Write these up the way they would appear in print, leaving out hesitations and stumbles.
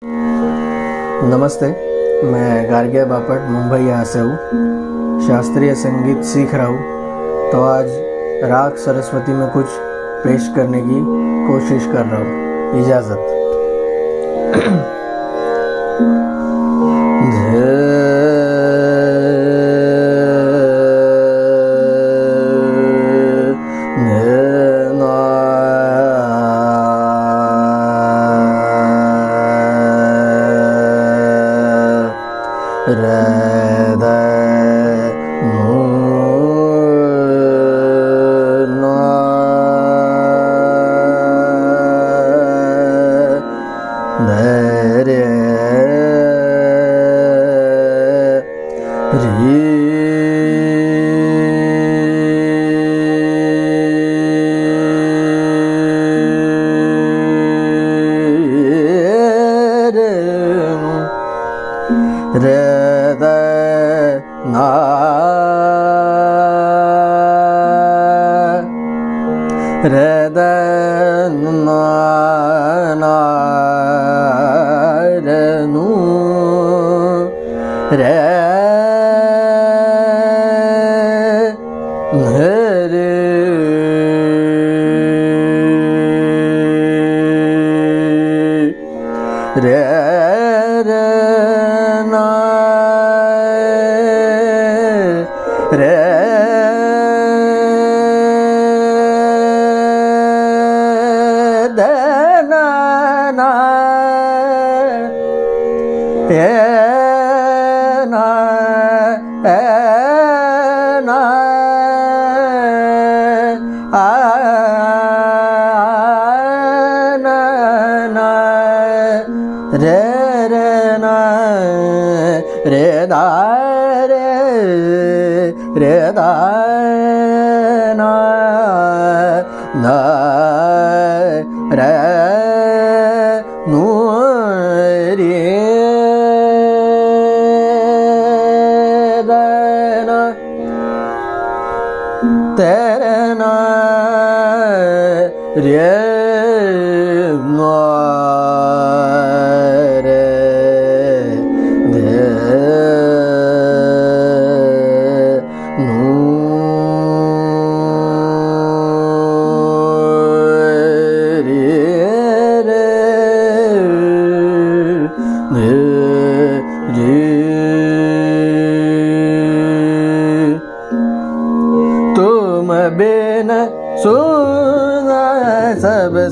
नमस्ते, मैं गार्ग्या बापट मुंबई यहाँ से हूँ। शास्त्रीय संगीत सीख रहा हूँ, तो आज राग सरस्वती में कुछ पेश करने की कोशिश कर रहा हूँ। इजाज़त।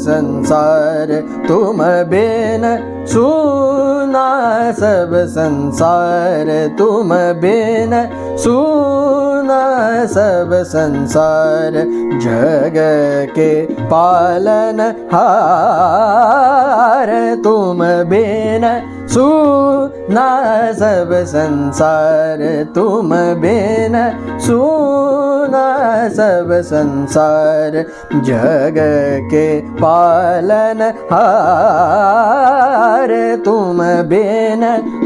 संसार तुम बिन सुना सब संसार, तुम बिन सुना सब संसार। जग के पालन हार तुम बिन सुना सब संसार, तुम बिन सुना सब संसार। जग के पालन हार तुम बिन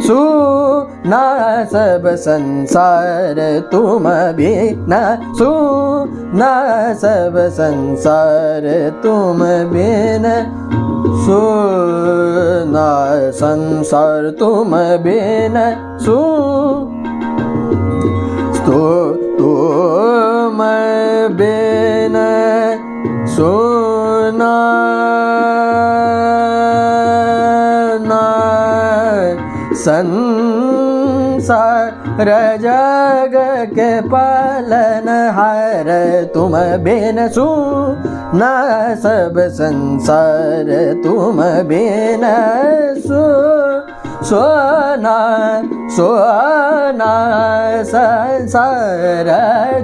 सुना सब संसार, तुम बिन सुना सब संसार। तुम बिन सुना संसार, तुम बिन तुम बिन सुना संसार। जग के पालन हार तुम बिन सुना सब संसार, तुम बिन सोना संसार।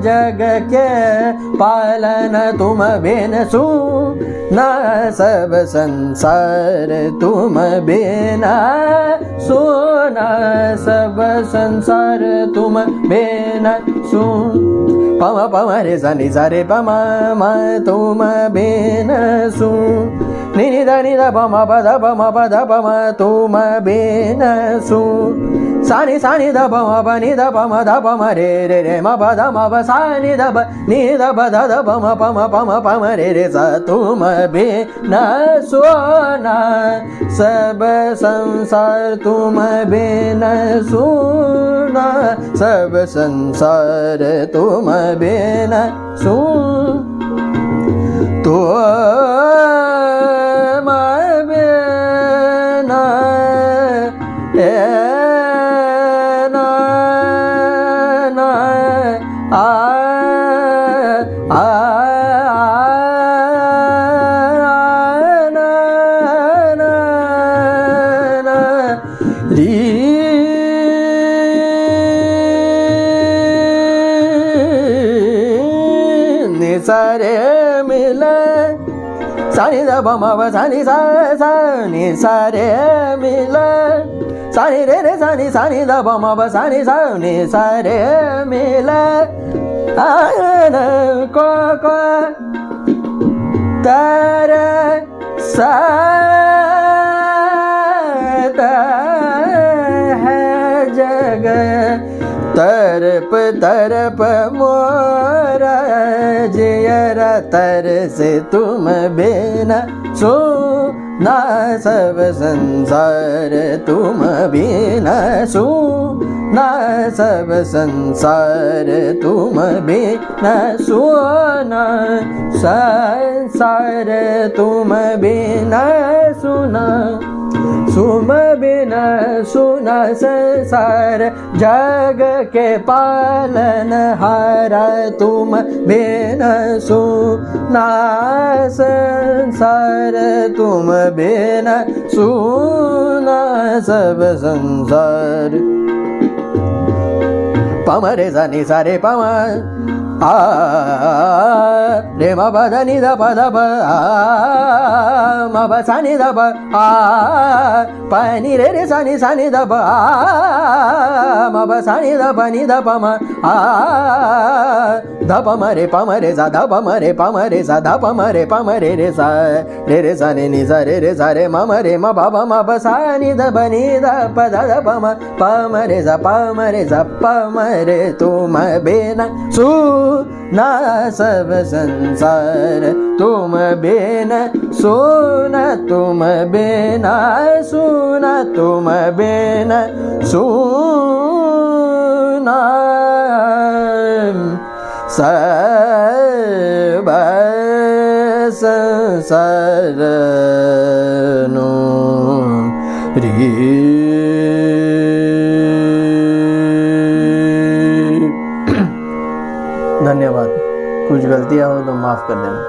जग के पालन तुम बिन सुना सब संसार, तुम बिन सोना सब संसार। तुम बिन पम पम रे सा नि सा रे पम म तुम बिन नि नि ध नि ध प म प ध प म प ध प म तुम बिन सु सा नि ध प म प नि ध प म ध प म रे रे रे म प ध म प सा नि ध प नि ध प ध ध प म प म रे रे सा तुम बिन सोना सब संसार तुम बिन सुना सब संसार तुम बिन सुन तो सारे मिले सानी द प म प सानी सा सा नि सारे मिले सानी रे रे सानी द प म प सानी सा नि सारे मिले आन को तारे साथ है जग तरप तरप मोरा जियरा तर से तुम बिना सुना सब संसार तुम बिना सुना सब संसार तुम बिना सुना संसार तुम बिना सुना तुम बिना सुना संसार जग के पालन हारा तुम बिना सुना संसार तुम बिना सुना सब संसार पम रे सा नि सा रे पम आ रे म प ध नि ध प ध प आ म प सा नि ध प आ प नि रे रे सा नि ध प आ म प सा नि ध प नि ध प म आ ध प म रे सा ध प म रे सा ध प म रे सा नि सा रे सा रे म रे म प प म प सा नि ध प ध ध प म रे सा प म रे तुम बिना सु ना सब संसार तुम बिना सुना तुम बिना सुना तुम बिना सुना सब संसार नो री धन्यवाद। कुछ गलतियाँ हो तो माफ़ कर देना।